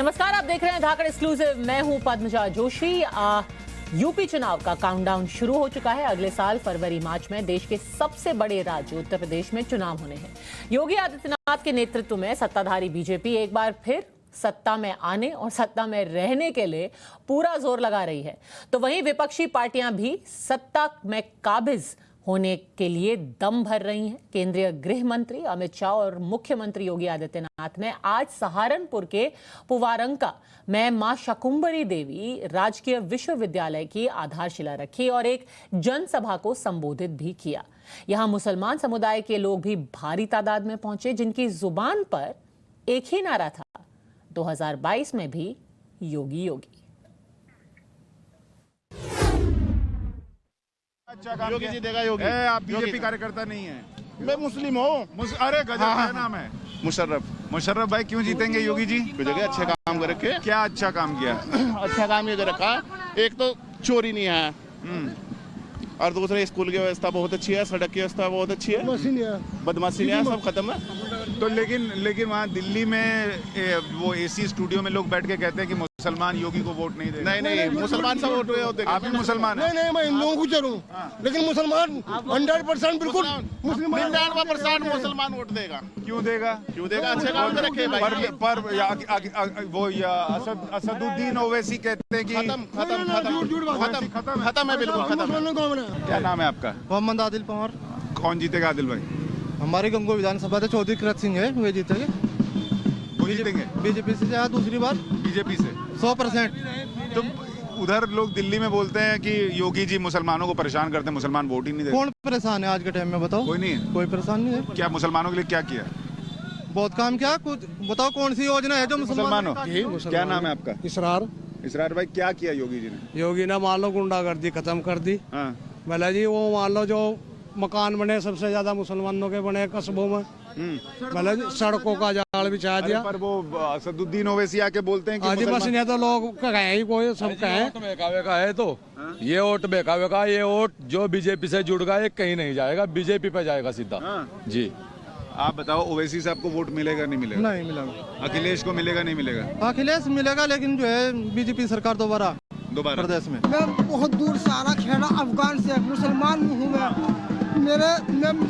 नमस्कार, आप देख रहे हैं धाकड़ एक्सक्लूसिव। मैं हूं पद्मजा जोशी। यूपी चुनाव का काउंटडाउन शुरू हो चुका है। अगले साल फरवरी मार्च में देश के सबसे बड़े राज्य उत्तर प्रदेश में चुनाव होने हैं। योगी आदित्यनाथ के नेतृत्व में सत्ताधारी बीजेपी एक बार फिर सत्ता में आने और सत्ता में रहने के लिए पूरा जोर लगा रही है, तो वहीं विपक्षी पार्टियां भी सत्ता में काबिज होने के लिए दम भर रही हैं। केंद्रीय गृह मंत्री अमित शाह और मुख्यमंत्री योगी आदित्यनाथ ने आज सहारनपुर के पुवारंका में मां शाकुंभरी देवी राजकीय विश्वविद्यालय की आधारशिला रखी और एक जनसभा को संबोधित भी किया। यहां मुसलमान समुदाय के लोग भी भारी तादाद में पहुंचे, जिनकी जुबान पर एक ही नारा था, 2022 में भी योगी योगी। अच्छा काम योगी जी देगा योगी। आप बीजेपी कार्यकर्ता नहीं है? मैं मुस्लिम हूँ। अरे गजब, क्या नाम है? मुशर्रफ भाई, क्यों जीतेंगे योगी जी? कुछ जगह अच्छे काम कर रखे। क्या अच्छा काम किया? अच्छा काम ये कर रखा, एक तो चोरी नहीं है और दूसरे स्कूल की व्यवस्था बहुत अच्छी है, सड़क की व्यवस्था बहुत अच्छी है, बदमाशी नहीं है, सब खत्म है। तो लेकिन वहाँ दिल्ली में वो एसी स्टूडियो में लोग बैठ के कहते हैं कि मुसलमान योगी को वोट नहीं देते। नहीं, मुसलमान सब वोट होते। आप भी मुसलमान हैं? नहीं, मैं हिंदुओं को चलूं, लेकिन मुसलमान 100% बिल्कुल मुस्लिम 99% मुसलमान वोट देगा। क्यों देगा? अच्छे काम कर रखे भाई। पर वो असदुद्दीन ओवैसी कहते हैं कि खत्म है, बिल्कुल खत्म। क्या नाम है आपका? मोहम्मद आदिल पवार। कौन जीतेगा आदिल भाई? हमारी गंगो विधानसभा से चौधरी कृत सिंह है, वे जीतेंगे। वो जीतेंगे बीजेपी से या दूसरी बार बीजेपी से 100%। तो उधर लोग दिल्ली में बोलते हैं कि योगी जी मुसलमानों को परेशान करते हैं, मुसलमान वोट ही नहीं देते। कौन परेशान है आज के टाइम में, बताओ? कोई नहीं है। कोई परेशान नहीं है। क्या मुसलमानों के लिए क्या किया? बहुत काम किया। कुछ बताओ, कौन सी योजना है जो मुसलमानों? क्या नाम है आपका? इसरार भाई, क्या किया योगी जी ने? योगी ने मान लो गुंडागर्दी खत्म कर दी। भला जी, वो मान लो जो मकान बने सबसे ज्यादा मुसलमानों के बने कस्बों में, भला जी सड़कों का जाल बिछा दिया। पर वो असदुद्दीन ओवैसी आके बोलते हैं कि आज बस नहीं तो लोग कहें ही, कोई सब कहें बेकावे का है। तो ये वोट बेकावे का, ये वोट जो बीजेपी से जुड़ गया, ये कहीं नहीं जाएगा, बीजेपी पे जाएगा सीधा। जी, आप बताओ, ओवैसी से आपको वोट मिलेगा नहीं मिलेगा? नहीं मिलेगा। अखिलेश को मिलेगा नहीं मिलेगा? अखिलेश मिलेगा, लेकिन जो है बीजेपी सरकार दोबारा प्रदेश में। मैं बहुत दूर से आ रहा, खेड़ा अफगान से, मुसलमान हूँ मैं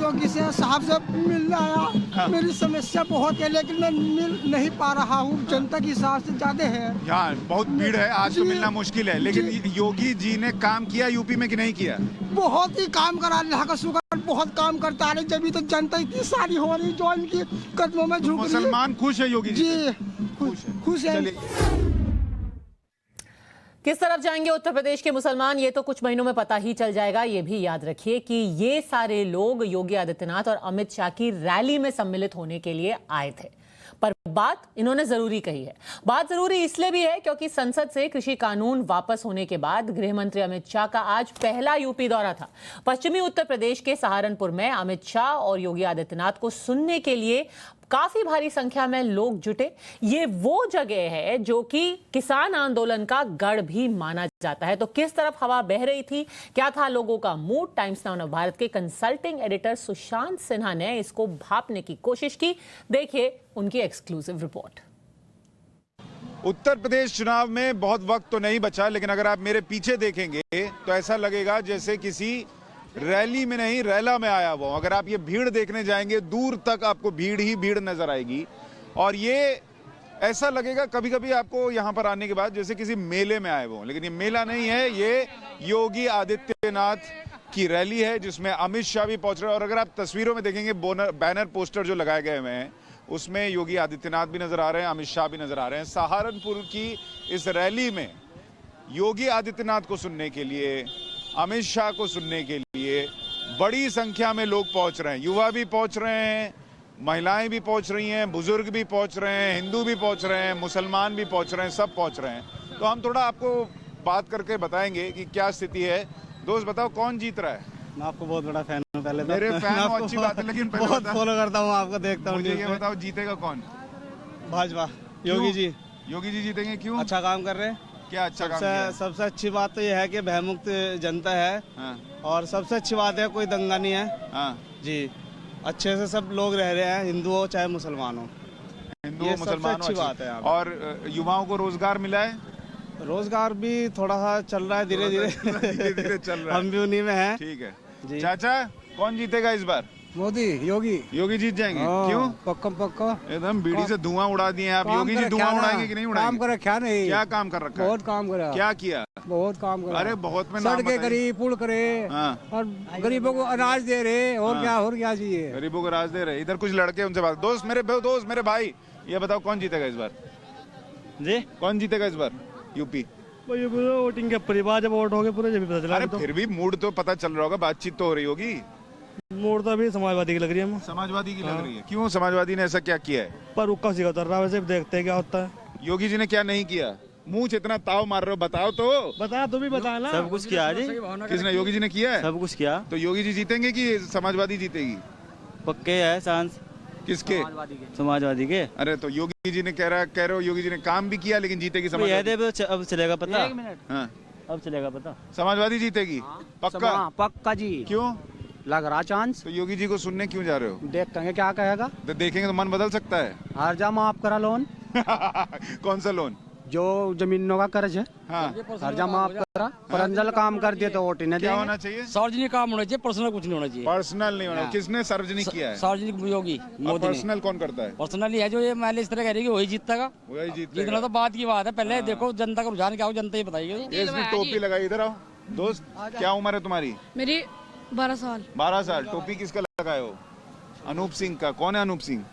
योगी से साहब से मिलने आया। मेरी समस्या बहुत है, लेकिन मैं मिल नहीं पा रहा हूँ, जनता की हिसाब से ज्यादा है। यहाँ बहुत भीड़ है, आज तो मिलना मुश्किल है। लेकिन योगी जी ने काम किया यूपी में कि नहीं किया? बहुत ही काम करा, अल्लाह का शुक्र, बहुत काम करता है। जब तो जनता इतनी सारी हो रही जो इनकी कदमों में झुक रही। मुसलमान खुश है योगी जी? खुश है। किस तरफ जाएंगे उत्तर प्रदेश के मुसलमान, ये तो कुछ महीनों में पता ही चल जाएगा। ये भी याद रखिए कि ये सारे लोग योगी आदित्यनाथ और अमित शाह की रैली में सम्मिलित होने के लिए आए थे, पर बात इन्होंने जरूरी कही है। बात जरूरी इसलिए भी है क्योंकि संसद से कृषि कानून वापस होने के बाद गृह मंत्री अमित शाह का आज पहला यूपी दौरा था। पश्चिमी उत्तर प्रदेश के सहारनपुर में अमित शाह और योगी आदित्यनाथ को सुनने के लिए काफी भारी संख्या में लोग जुटे। ये वो जगह है जो कि किसान आंदोलन का गढ़ भी माना जाता है। तो किस तरफ हवा बह रही थी, क्या था लोगों का मूड? टाइम्स नाउ भारत के कंसल्टिंग एडिटर सुशांत सिन्हा ने इसको भांपने की कोशिश की। देखिए उनकी एक्सक्लूसिव रिपोर्ट। उत्तर प्रदेश चुनाव में बहुत वक्त तो नहीं बचा, लेकिन अगर आप मेरे पीछे देखेंगे तो ऐसा लगेगा जैसे किसी रैली में नहीं, रैला में आया हुआ। अगर आप ये भीड़ देखने जाएंगे, दूर तक आपको भीड़ ही भीड़ नजर आएगी। और ये ऐसा लगेगा कभी कभी आपको यहाँ पर आने के बाद जैसे किसी मेले में आए हुए। लेकिन ये मेला नहीं है, ये योगी आदित्यनाथ की रैली है जिसमें अमित शाह भी पहुंच रहे हैं। और अगर आप तस्वीरों में देखेंगे, बैनर पोस्टर जो लगाए गए हुए हैं, उसमें योगी आदित्यनाथ भी नजर आ रहे हैं, अमित शाह भी नजर आ रहे हैं। सहारनपुर की इस रैली में योगी आदित्यनाथ को सुनने के लिए, अमित शाह को सुनने के लिए बड़ी संख्या में लोग पहुंच रहे हैं। युवा भी पहुंच रहे हैं, महिलाएं भी पहुंच रही हैं, बुजुर्ग भी पहुंच रहे हैं, हिंदू भी पहुंच रहे हैं, मुसलमान भी पहुंच रहे हैं, सब पहुंच रहे हैं। तो हम थोड़ा आपको बात करके बताएंगे कि क्या स्थिति है। दोस्त बताओ, कौन जीत रहा है? मैं आपको बहुत बड़ा फैन हूँ। पहले मेरे फैन हो, अच्छी बात है, लेकिन बहुत फॉलो करता हूँ, आपको देखता हूँ। मुझे ये बताओ, जीतेगा कौन? भाजपा, योगी जी। योगी जी जीतेंगे, क्यों? अच्छा काम कर रहे हैं। क्या अच्छा काम किया? सबसे अच्छी बात तो यह है कि भयमुक्त जनता है। और सबसे अच्छी बात है कोई दंगा नहीं है। जी, अच्छे से सब लोग रह रहे हैं, हिंदू हो चाहे मुसलमान हो। हिंदू ये हो, सबसे मुसलमान हो, अच्छी बात है यहाँ पे। और युवाओं को रोजगार मिला है? रोजगार भी थोड़ा सा चल रहा है धीरे धीरे धीरे-धीरे चल रहा है। हम भी उन्हीं में हैं। ठीक है जी। चाचा, कौन जीतेगा इस बार? मोदी योगी योगी जीत जाएंगे? क्यों? पक्का पक्का एकदम बीड़ी से धुआं उड़ा दिए हैं आप। योगी जी धुआं उड़ाएंगे कि नहीं काम उड़ाएंगे? करे क्या नहीं क्या काम कर रखा है? बहुत काम करा क्या किया? बहुत काम करा अरे बहुत में नाम सड़कें बताइए। करी पुल करे हाँ। और गरीबों को अनाज दे रहे और क्या चाहिए। गरीबों को राज दे रहे। इधर कुछ लड़के उनसे बात। दोस्त मेरे भाई, ये बताओ कौन जीतेगा इस बार? जी कौन जीतेगा इस बार यूपी? ये वोटिंग के परिवार जब वोट हो गए पूरे जब पता चला। अरे फिर भी मूड तो पता चल रहा होगा, बातचीत तो हो रही होगी। मोड़ तो अभी समाजवादी की लग रही है समाजवादी की लग रही है। क्यों समाजवादी ने ऐसा क्या किया है? पर रुक्का सी उतर रहा है, वैसे देखते हैं क्या होता है। योगी जी ने क्या नहीं किया? मुंह से इतना ताव मार रहे हो, बताओ तो। बता तू भी बता ना। सब कुछ किया जी, किसने? योगी जी ने किया है? सब कुछ किया। तो योगी जी जीतेंगे कि समाजवादी जीतेगी? पक्के है चांस किसके? समाजवादी के। अरे तो योगी जी ने कह रहे हो योगी जी ने काम भी किया लेकिन जीतेगी समाजवादी। अब चलेगा पता। हाँ, अब चलेगा पता। समाजवादी जीतेगी पक्का? पक्का जी, क्यों? लग रहा चांस। तो योगी जी को सुनने क्यों जा रहे हो? देखेंगे क्या कहेगा। तो देखेंगे तो मन बदल सकता है। हर जा माफ करा लोन, कौन सा लोन? जो जमीनों का कर्ज है हाँ, हर जा माफ करा। परंजल काम कर दिए तो वोट ही नहीं क्या देंगे। होना चाहिए? सार्वजनिक काम होना चाहिए, पर्सनल कुछ नहीं होना चाहिए। पर्सनल नहीं होना। किसने सार्वजनिक किया है? सार्वजनिक योगी मोदी ने। पर्सनल कौन करता है? पर्सनली है जो ये मैंने इस तरह कह रही है कि वही जीतेगा। वही जीतना जीतेगा। तो बात की बात है, पहले देखो जनता का रुझान क्या हो, जनता ही बताएगी। ये इसने टोपी लगाई। इधर आओ दोस्त, क्या उम्र है तुम्हारी? मेरी 12 साल। 12 साल। टोपी किसका लगाए हो? अनूप सिंह का। कौन है अनूप सिंह?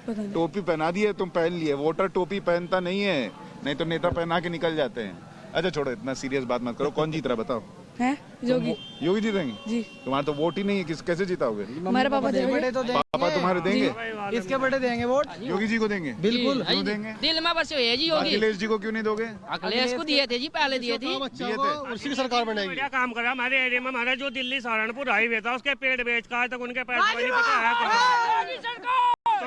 पता नहीं। टोपी पहना दी है, तुम पहन लिए। वोटर टोपी पहनता नहीं है, नहीं तो नेता पहना के निकल जाते हैं। अच्छा छोड़ो, इतना सीरियस बात मत करो। कौन जीत रहा बताओ? है योगी योगी जीतेंगे? जी। तुम्हारा तो वोट ही नहीं है, कैसे जीताओगे? हमारे पापा देंगे। पापा तुम्हारे देंगे? इसके बेटे देंगे वोट। योगी जी को देंगे? बिल्कुल। क्यों देंगे? दिल में बसे हुए है जी योगी। अखिलेश जी को क्यों नहीं दोगे? अखिलेश को दिए थे जी, पहले दिए थे। दिए थे। उसी की सरकार बनेगी। बढ़िया काम करा हमारे एरिया में। हमारा जो दिल्ली सहारनपुर हाईवे था उसके पेड़ बेच का आज तक उनके पैसे नहीं पता है। तो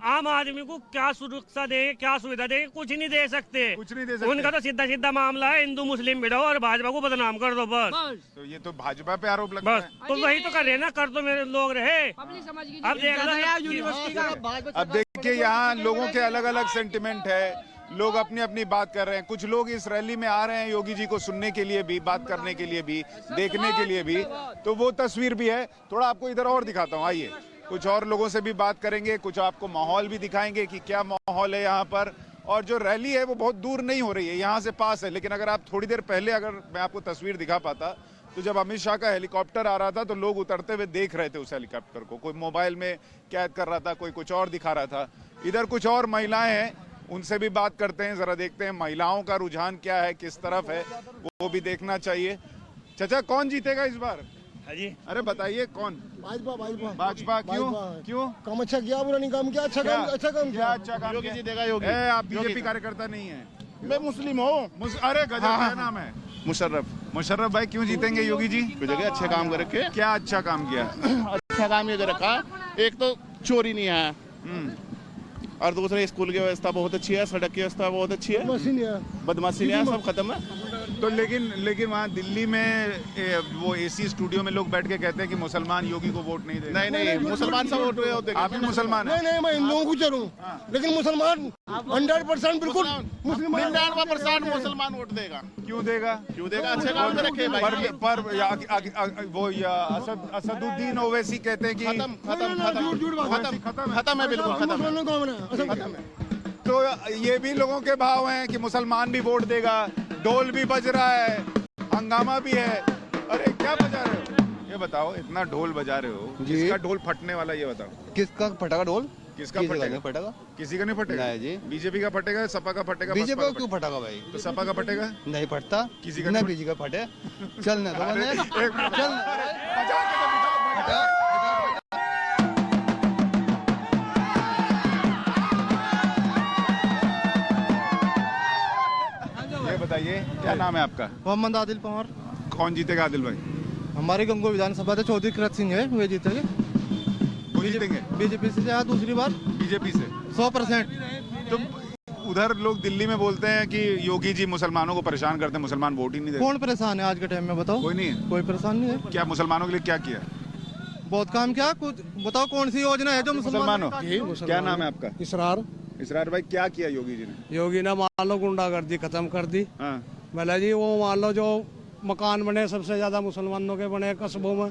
आम आदमी को क्या सुरक्षा देंगे, क्या सुविधा देंगे? कुछ नहीं दे सकते। कुछ नहीं दे सकते। उनका तो सीधा सीधा मामला है, हिंदू मुस्लिम बिठाओ और भाजपा को बदनाम कर दो बस। तो ये तो भाजपा पे आरोप लगता बस है। तो वही तो कर रहे हैं ना, कर तो मेरे लोग रहे। अब देख लो यूनिवर्सिटी का अब देखिए यहाँ लोगों के अलग अलग सेंटिमेंट है। लोग अपनी अपनी बात कर रहे हैं। कुछ लोग इस रैली में आ रहे हैं योगी जी को सुनने के लिए भी, बात करने के लिए भी, देखने के लिए भी। तो वो तस्वीर भी है। थोड़ा आपको इधर और दिखाता हूँ, आइए। कुछ और लोगों से भी बात करेंगे, कुछ आपको माहौल भी दिखाएंगे कि क्या माहौल है यहाँ पर। और जो रैली है वो बहुत दूर नहीं हो रही है, यहाँ से पास है। लेकिन अगर आप थोड़ी देर पहले अगर मैं आपको तस्वीर दिखा पाता, तो जब अमित शाह का हेलीकॉप्टर आ रहा था तो लोग उतरते हुए देख रहे थे उस हेलीकॉप्टर को। कोई मोबाइल में कैद कर रहा था, कोई कुछ और दिखा रहा था। इधर कुछ और महिलाएं हैं, उनसे भी बात करते हैं। जरा देखते हैं महिलाओं का रुझान क्या है, किस तरफ है, वो भी देखना चाहिए। चाचा, कौन जीतेगा इस बार? जी अरे बताइए कौन? भाजपा। क्यों? काम अच्छा किया, बुरा नहीं काम किया। अच्छा क्या? काम अच्छा काम क्या अच्छा काम योगी किया? जी देगा योगी। आप बीजेपी कार्यकर्ता नहीं है? मैं मुस्लिम हूँ। अरे गजब, क्या नाम है? मुशर्रफ भाई, क्यों जीतेंगे योगी जी? कुछ जगह अच्छे काम कर रखे। क्या अच्छा काम किया? अच्छा काम ये कर रखा, एक तो चोरी नहीं है और दूसरे स्कूल की व्यवस्था बहुत अच्छी है, सड़क की व्यवस्था बहुत अच्छी है, बदमाशी नहीं है, सब खत्म है। तो लेकिन वहाँ दिल्ली में वो एसी स्टूडियो में लोग बैठ के कहते हैं कि मुसलमान योगी को वोट नहीं देंगे। नहीं मुसलमान सब वोट हुए। आप भी मुसलमान हैं? नहीं, मैं हिंदुओं को चलूँ, लेकिन मुसलमान 100% बिल्कुल मुस्लिम 99% मुसलमान वोट देगा। क्यों देगा? अच्छे काम कर रखे भाई। पर वो असदुद्दीन ओवैसी कहते हैं कि खत्म है, बिल्कुल खत्म है। तो ये भी लोगों के भाव हैं कि मुसलमान भी वोट देगा। ढोल भी बज रहा है, हंगामा भी है। अरे क्या बजा रहे हो? ये बताओ, इतना ढोल बजा रहे हो, किसका ढोल फटने वाला ये बताओ? किसका फटेगा ढोल? किसका फटेगा? किसी का नहीं फटेगा? नहीं जी। बीजेपी का फटेगा, सपा का फटेगा? बीजेपी बसपा का क्यों फटेगा भाई? तो सपा का फटेगा? नहीं फटता किसी का नहीं, नहीं बीजेपी का फटे। चलने दो अरे, एक मिनट। चल बजा के तो बिठाओ। ये बताइए, क्या नाम है आपका? मोहम्मद आदिल पवार। कौन जीतेगा आदिल भाई? हमारे गंगो विधानसभा से चौधरी कृत सिंह है, वे जीतेंगे। वो जीतेंगे बीजेपी से जाए दूसरी बार बीजेपी से 100%। तो उधर लोग दिल्ली में बोलते हैं कि योगी जी मुसलमानों को परेशान करते हैं, मुसलमान वोट ही नहीं देते। कौन परेशान है आज के टाइम में? बताओ। कोई नहीं है? कोई परेशान नहीं है। क्या मुसलमानों के लिए क्या किया? बहुत काम किया। कुछ बताओ, कौन सी योजना है जो मुसलमान हो? क्या नाम है आपका? इसरार इसरार भाई क्या किया योगी जी ने? योगी ने मान लो गुंडागर्दी खत्म कर दी। हाँ। भला जी वो मान लो जो मकान बने सबसे ज्यादा मुसलमानों के बने कस्बों में,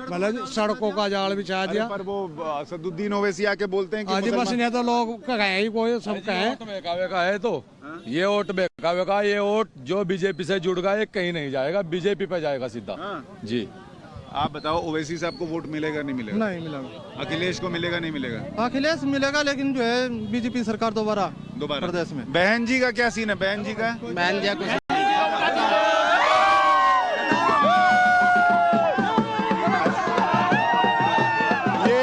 भला जी सड़कों का जाल बिछा दिया। पर वो असदुद्दीन ओवैसी आके बोलते हैं कि आज बस नहीं तो लोग कहें ही कोई सब कहें। वोट बेकावे का है तो ये वोट बेकावे का, ये वोट जो बीजेपी से जुड़ गया ये कहीं नहीं जाएगा, बीजेपी पे जाएगा सीधा। जी आप बताओ, ओवैसी साहब को वोट मिलेगा नहीं मिलेगा? नहीं मिलेगा। अखिलेश को मिलेगा नहीं मिलेगा? अखिलेश मिलेगा, लेकिन जो है बीजेपी सरकार दोबारा प्रदेश में। बहन जी का क्या सीन है? बहन जी का ये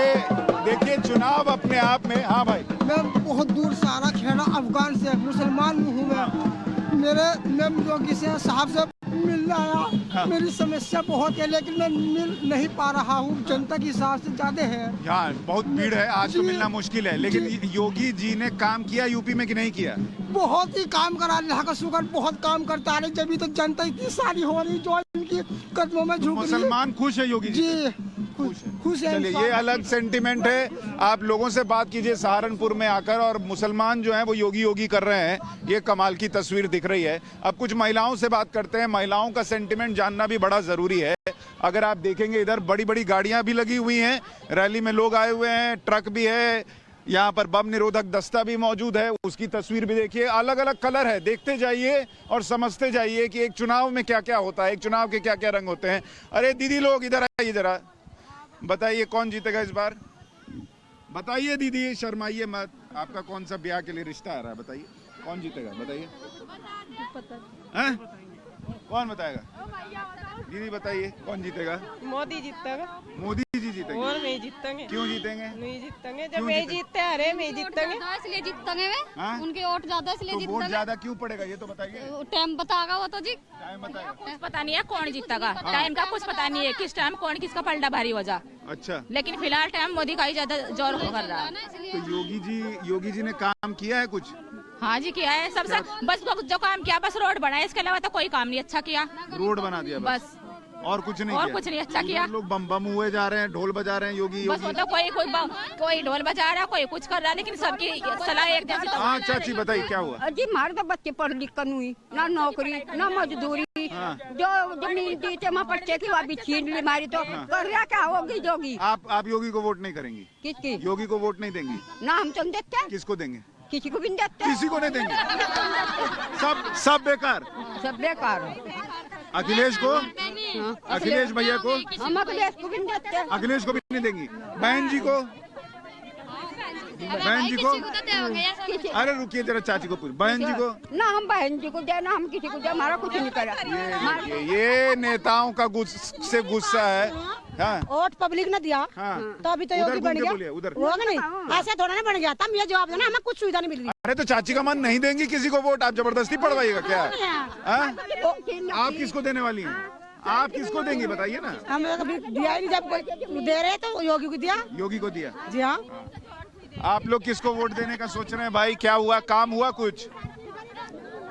देखिए चुनाव अपने आप में। हाँ भाई, मैं बहुत दूर से आ रहा, खेड़ा अफगान से, मुसलमान हूँ मैं योगी से साहब से मिलने आया। मेरी समस्या बहुत है, लेकिन मैं मिल नहीं पा रहा हूँ, जनता के हिसाब से ज्यादा है। यहाँ बहुत भीड़ है, आज तो मिलना मुश्किल है। लेकिन योगी जी ने काम किया यूपी में कि नहीं किया? बहुत ही काम करा, अल्लाह का शुक्र, बहुत काम करता है। जब तो जनता इतनी सारी हो रही जो इनकी कदमों में झुक रही है। मुसलमान खुश है योगी जी? खुश है। चलिए, ये अलग सेंटिमेंट है। आप लोगों से बात कीजिए सहारनपुर में आकर, और मुसलमान जो हैं वो योगी योगी कर रहे हैं। ये कमाल की तस्वीर दिख रही है। अब कुछ महिलाओं से बात करते हैं। महिलाओं का सेंटिमेंट जानना भी बड़ा जरूरी है। अगर आप देखेंगे इधर बड़ी बड़ी गाड़ियां भी लगी हुई हैं, रैली में लोग आए हुए हैं, ट्रक भी है, यहाँ पर बम निरोधक दस्ता भी मौजूद है, उसकी तस्वीर भी देखिए। अलग अलग कलर है, देखते जाइए और समझते जाइए कि एक चुनाव में क्या क्या होता है, एक चुनाव के क्या क्या रंग होते हैं। अरे दीदी लोग इधर आइए जरा, बताइए कौन जीतेगा इस बार? बताइए दीदी, शर्माइए मत। आपका कौन सा ब्याह के लिए रिश्ता आ रहा है? बताइए कौन जीतेगा, बताइए। हैं? कौन बताएगा? दीदी बताइए कौन जीतेगा? मोदी जीतेगा। मोदी जी जीतेंगे? और नहीं जीतेंगे। क्यों जीतेंगे? नहीं जीतेंगे, जब नहीं जीतते अरे नहीं जीतेंगे, इसलिए जीतेंगे वे। हाँ? उनके वोट ज्यादा इसलिए तो वोट जीतेंगे। ज्यादा क्यों पड़ेगा ये तो बताइए। टाइम बताएगा वो तो जी। टाइम बताएगा? कुछ पता नहीं है कौन जीतेगा। टाइम का कुछ पता नहीं है, किस टाइम कौन किसका पलटा भारी हो जा। अच्छा, लेकिन फिलहाल टाइम मोदी का ही ज्यादा जोर कर रहा है। तो योगी जी ने काम किया है कुछ? हाँ जी किया है, सबसे बस जो काम किया बस रोड बनाया, इसके अलावा तो कोई काम नहीं अच्छा किया। रोड बना दिया बस, और कुछ नहीं और किया? कुछ नहीं अच्छा किया। लोग बम बम हुए जा रहे हैं, ढोल बजा रहे हैं, योगी बस योगी। तो कोई ढोल बजा रहा, कोई कुछ कर रहा, लेकिन सबकी सलाह एक जैसी। हाँ चाची बताइए क्या हुआ? जी हमारे तो बच्चे पढ़ लिख कर हुई ना नौकरी ना मजदूरी। जो जमीन दी थे वहाँ बच्चे की वहाँ छीन ली हमारी, तो कर रहा क्या होगी योगी? आप योगी को वोट नहीं करेंगी? किसकी? योगी को वोट नहीं देंगी? ना हम तो देते, किसको देंगे? किसी को भी नहीं देते, किसी को नहीं देंगे। सब बेकार, सब बेकार। अखिलेश को, अखिलेश भैया को, हम अखिलेश को भी नहीं देते। अखिलेश को भी नहीं देंगी। बहन जी को, बहन जी को, अरे रुकिए जरा, चाची को पूछ। बहन जी को ना हम बहन जी को दे, ना हम किसी को दे, हमारा कुछ नहीं करा। ये नेताओं का से गुस्सा है। हाँ। वोट पब्लिक ने दिया, हाँ। तो अभी तो योगी बन गया। उधर वो नहीं, ऐसे थोड़ा ना बन गया। तब ये जवाब देना, हमें कुछ सुविधा नहीं मिल रही। अरे तो चाची का मन नहीं देंगी किसी को वोट, आप जबरदस्ती पड़वाइएगा क्या? आप किसको देने वाली हैं? आप किसको देंगी बताइए ना। हमें कभी दिया ही नहीं, जब दे रहे तो योगी को दिया। योगी को दिया जी हाँ। आप लोग किसको वोट देने का सोच रहे हैं भाई? क्या हुआ, काम हुआ कुछ?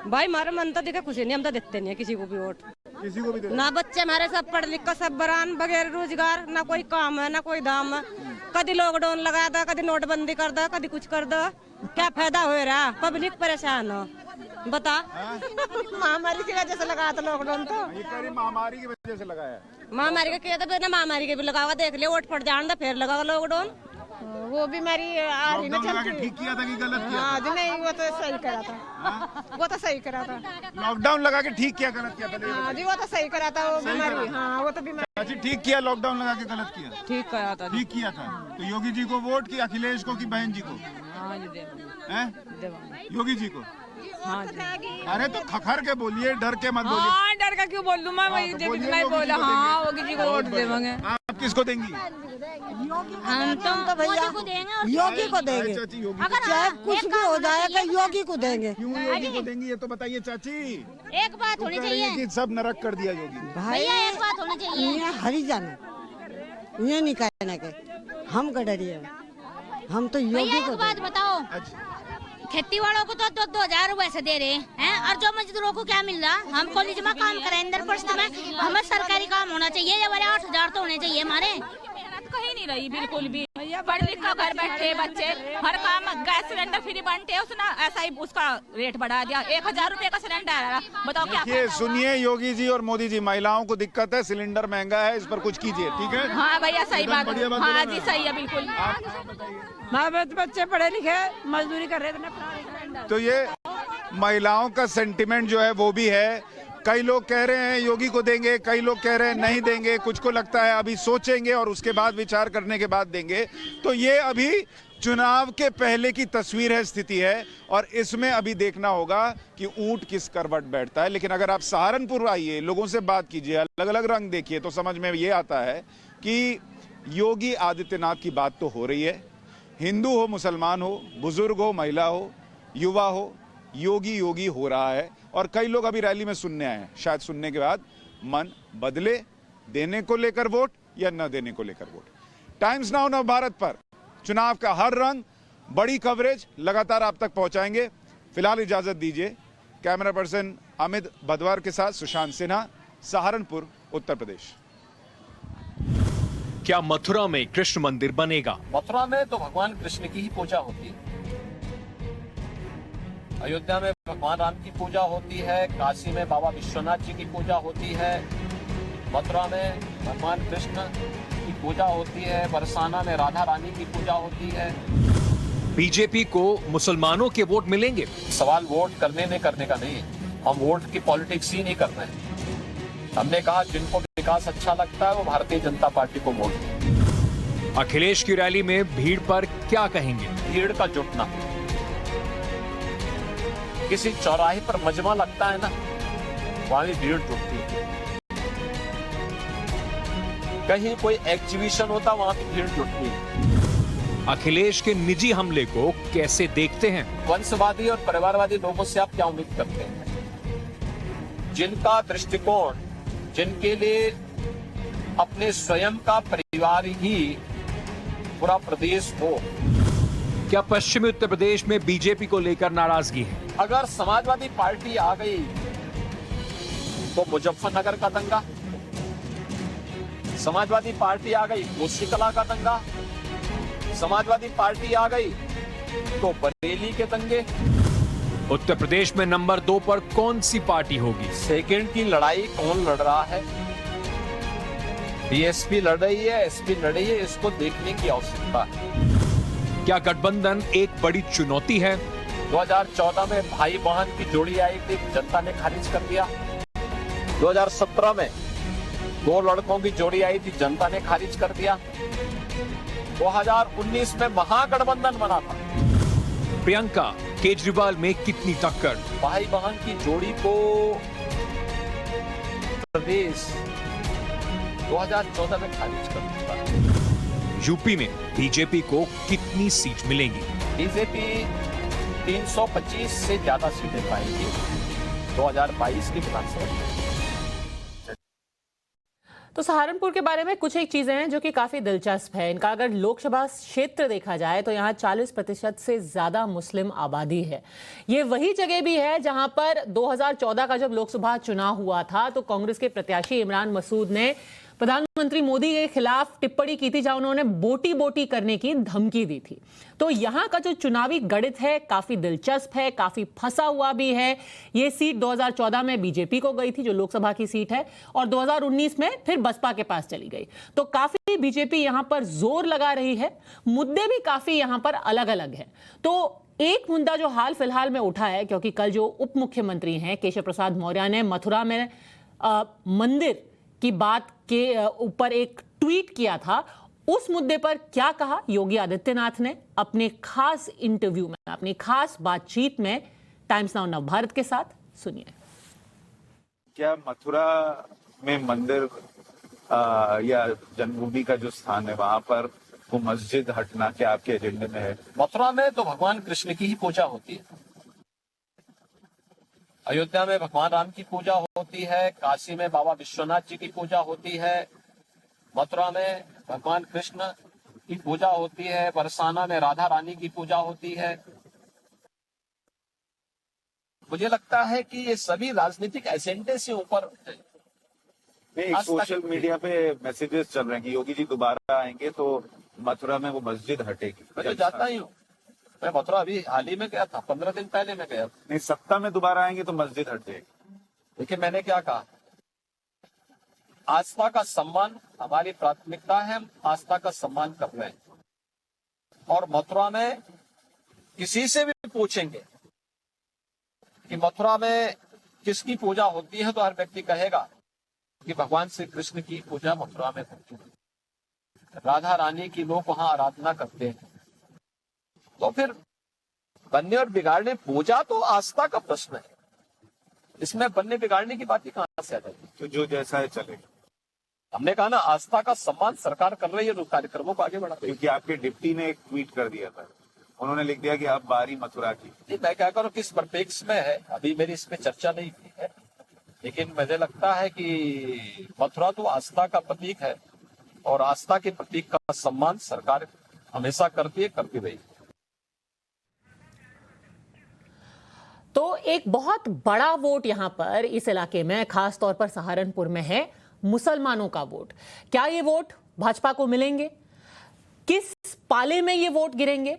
भाई हमारा मन तो देखा कुछ नहीं, हम तो देते नहीं है किसी को भी वोट। किसी को भी दे? ना बच्चे हमारे सब पढ़ लिख कर सब बरान, बगैर रोजगार, ना कोई काम है ना कोई दाम है। कभी लॉकडाउन लगा दो, कभी नोटबंदी कर दो, कभी कुछ कर दो, क्या फायदा हो रहा? पब्लिक परेशान हो, बता। महामारी की वजह से लगाया था लॉकडाउन, तो ये महामारी की वजह से लगाया। महामारी का किया था, फिर महामारी के भी लगावा, देख लिया वोट पड़ जान, फिर लगाओ लॉकडाउन। वो बीमारी आ रही ना चलती। ठीक किया था कि गलत किया? हाँ जी नहीं, वो तो सही करा था। वो तो सही करा था। लॉकडाउन लगा के ठीक किया गलत किया? हाँ जी वो तो सही करा था। वो बीमारी, हाँ वो तो बीमारी अच्छा ठीक किया, लॉकडाउन लगा के गलत किया? ठीक करा था। ठीक किया था। तो योगी जी को वोट की, अखिलेश को कि बहन जी को? हाँ जी योगी जी को। हाँ जी। अरे तो खखर के बोलिए, डर के मत बोलिए। हाँ डर का क्यों बोल लूँ मैं, वही जितना ही बोला। हाँ योगी जी को वोट देंगे। आप किसको देंगी? हम तो भैया योगी को देंगे। चाची योगी चाहे कुछ भी हो जाएगा योगी को देंगे। क्यों योगी को देंगी ये तो बताइए चाची। एक बात होनी चाहिए कि सब नरक कर दिया योगी। भैया, एक बात होनी चाहिए। हरिजन ये नहीं कहना के हम डरिए, हम तो योगी एक बात बताओ, खेती वालों को तो 2,000 रुपए से दे रहे हैं, और जो मजदूरों को क्या मिल रहा? हम कॉलेज में काम करें, अंदर प्रश्न में हमें सरकारी काम होना चाहिए, ये वाले 8,000 तो होने चाहिए हमारे। कहीं नहीं रही बिल्कुल भी। पढ़ लिख कर घर बैठे बच्चे, हर काम गैस सिलेंडर फ्री बनते, उसने ऐसा ही उसका रेट बढ़ा दिया। 1000 रुपए का सिलेंडर आया, बताओ क्या ये सुनिए योगी जी और मोदी जी, महिलाओं को दिक्कत है, सिलेंडर महंगा है, इस पर कुछ कीजिए, ठीक है? हाँ भैया सही बात है, हाँ जी सही है बिल्कुल। माँ बच्चे पढ़े लिखे मजदूरी कर रहे थे। तो ये महिलाओं का सेंटिमेंट जो है वो भी है। कई लोग कह रहे हैं योगी को देंगे, कई लोग कह रहे हैं नहीं देंगे, कुछ को लगता है अभी सोचेंगे और उसके बाद विचार करने के बाद देंगे। तो ये अभी चुनाव के पहले की तस्वीर है, स्थिति है, और इसमें अभी देखना होगा कि ऊंट किस करवट बैठता है। लेकिन अगर आप सहारनपुर आइए, लोगों से बात कीजिए, अलग अलग रंग देखिए, तो समझ में ये आता है कि योगी आदित्यनाथ की बात तो हो रही है। हिंदू हो, मुसलमान हो, बुजुर्ग हो, महिला हो, युवा हो, योगी योगी हो रहा है। और कई लोग अभी रैली में सुनने आए हैं, शायद सुनने के बाद मन बदले, देने को लेकर वोट या न देने को लेकर वोट। टाइम्स नाउ नव भारत पर चुनाव का हर रंग, बड़ी कवरेज लगातार आप तक पहुंचाएंगे। फिलहाल इजाजत दीजिए। कैमरा पर्सन अमित भदवार के साथ सुशांत सिन्हा, सहारनपुर, उत्तर प्रदेश। क्या मथुरा में कृष्ण मंदिर बनेगा? मथुरा में तो भगवान कृष्ण की ही पूजा होती है, अयोध्या में भगवान राम की पूजा होती है, काशी में बाबा विश्वनाथ जी की पूजा होती है, मथुरा में भगवान कृष्ण की पूजा होती है, बरसाना में राधा रानी की पूजा होती है। बीजेपी को मुसलमानों के वोट मिलेंगे? सवाल वोट करने में करने का नहीं है, हम वोट की पॉलिटिक्स ही नहीं कर रहे हैं। हमने कहा जिनको विकास अच्छा लगता है वो भारतीय जनता पार्टी को वोट दें। अखिलेश की रैली में भीड़ पर क्या कहेंगे? भीड़ का जुटना, किसी चौराहे पर मजमा लगता है ना, वहां भी भीड़ जुटती है। कहीं कोई एग्जीबिशन होता, वहां भी भीड़ जुटती है। अखिलेश के निजी हमले को कैसे देखते हैं? वंशवादी और परिवारवादी लोगों से आप क्या उम्मीद करते हैं? जिनका दृष्टिकोण, जिनके लिए अपने स्वयं का परिवार ही पूरा प्रदेश हो। क्या पश्चिमी उत्तर प्रदेश में बीजेपी को लेकर नाराजगी है? अगर समाजवादी पार्टी आ गई तो मुजफ्फरनगर का दंगा, समाजवादी पार्टी आ गई कोसीकला का दंगा, समाजवादी पार्टी आ गई तो बरेली के दंगे। उत्तर प्रदेश में नंबर 2 पर कौन सी पार्टी होगी? सेकंड की लड़ाई कौन लड़ रहा है? बीएसपी लड़ रही है, एसपी लड़ रही है, इसको देखने की आवश्यकता है। क्या गठबंधन एक बड़ी चुनौती है? 2014 में भाई बहन की जोड़ी आई थी, जनता ने खारिज कर दिया। 2017 में 2 लड़कों की जोड़ी आई थी, जनता ने खारिज कर दिया। 2019 में महागठबंधन बना था। प्रियंका केजरीवाल में कितनी टक्कर? भाई बहन की जोड़ी को प्रदेश 2014 में खारिज कर दिया। यूपी में बीजेपी को कितनी सीट मिलेंगी? बीजेपी 325 से ज्यादा सीटें पाएगी 2022 की विधानसभा। तो सहारनपुर के बारे में कुछ एक चीजें हैं जो कि काफी दिलचस्प है। इनका अगर लोकसभा क्षेत्र देखा जाए तो यहाँ 40% से ज्यादा मुस्लिम आबादी है। ये वही जगह भी है जहां पर 2014 का जब लोकसभा चुनाव हुआ था तो कांग्रेस के प्रत्याशी इमरान मसूद ने प्रधानमंत्री मोदी के खिलाफ टिप्पणी की थी, जहां उन्होंने बोटी बोटी करने की धमकी दी थी। तो यहां का जो चुनावी गणित है काफी दिलचस्प है, काफी फंसा हुआ भी है। ये सीट 2014 में बीजेपी को गई थी, जो लोकसभा की सीट है, और 2019 में फिर बसपा के पास चली गई। तो काफी बीजेपी यहां पर जोर लगा रही है, मुद्दे भी काफी यहां पर अलग अलग हैं। तो एक मुद्दा जो हाल फिलहाल में उठा है, क्योंकि कल जो उप मुख्यमंत्री हैं केशव प्रसाद मौर्य ने मथुरा में मंदिर की बात के ऊपर एक ट्वीट किया था, उस मुद्दे पर क्या कहा योगी आदित्यनाथ ने अपने खास इंटरव्यू में, अपनी खास बातचीत में टाइम्स नाउ नव भारत के साथ, सुनिए। क्या मथुरा में मंदिर या जन्मभूमि का जो स्थान है वहां पर वो मस्जिद हटना क्या आपके एजेंडे में है? मथुरा में तो भगवान कृष्ण की ही पूजा होती है, अयोध्या में भगवान राम की पूजा होती है, काशी में बाबा विश्वनाथ जी की पूजा होती है, मथुरा में भगवान कृष्ण की पूजा होती है, बरसाना में राधा रानी की पूजा होती है। मुझे लगता है कि ये सभी राजनीतिक एजेंडे से ऊपर सोशल मीडिया पे मैसेजेस चल रहे हैं कि योगी जी दोबारा आएंगे तो मथुरा में वो मस्जिद हटेगी? मैं तो जाता ही हूँ। मैं मथुरा अभी हाल ही में गया था, 15 दिन पहले मैं गया। नहीं, सत्ता में दोबारा आएंगे तो मस्जिद हट जाएगी। देखिए मैंने क्या कहा, आस्था का सम्मान हमारी प्राथमिकता है, हम आस्था का सम्मान कर रहे हैं। और मथुरा में किसी से भी पूछेंगे कि मथुरा में किसकी पूजा होती है, तो हर व्यक्ति कहेगा कि भगवान श्री कृष्ण की पूजा मथुरा में होती है, राधा रानी की लोग वहां आराधना करते हैं। तो फिर बनने और बिगाड़ने, पूजा तो आस्था का प्रश्न है, इसमें बनने बिगाड़ने की बात ही कहां से आ जाती? तो जो जैसा है चलेगा। हमने कहा ना, आस्था का सम्मान सरकार कर रही है, तो कार्यक्रमों को आगे बढ़ा। क्योंकि आपके डिप्टी ने एक ट्वीट कर दिया था, उन्होंने लिख दिया कि अब बारी मथुरा की। मैं क्या करूं, किस परिप्रेक्ष्य में है, अभी मेरी इसमें चर्चा नहीं की है, लेकिन मुझे लगता है कि मथुरा तो आस्था का प्रतीक है और आस्था के प्रतीक का सम्मान सरकार हमेशा करती है, करती रही। तो एक बहुत बड़ा वोट यहां पर इस इलाके में, खास तौर पर सहारनपुर में है मुसलमानों का वोट। क्या ये वोट भाजपा को मिलेंगे? किस पाले में ये वोट गिरेंगे?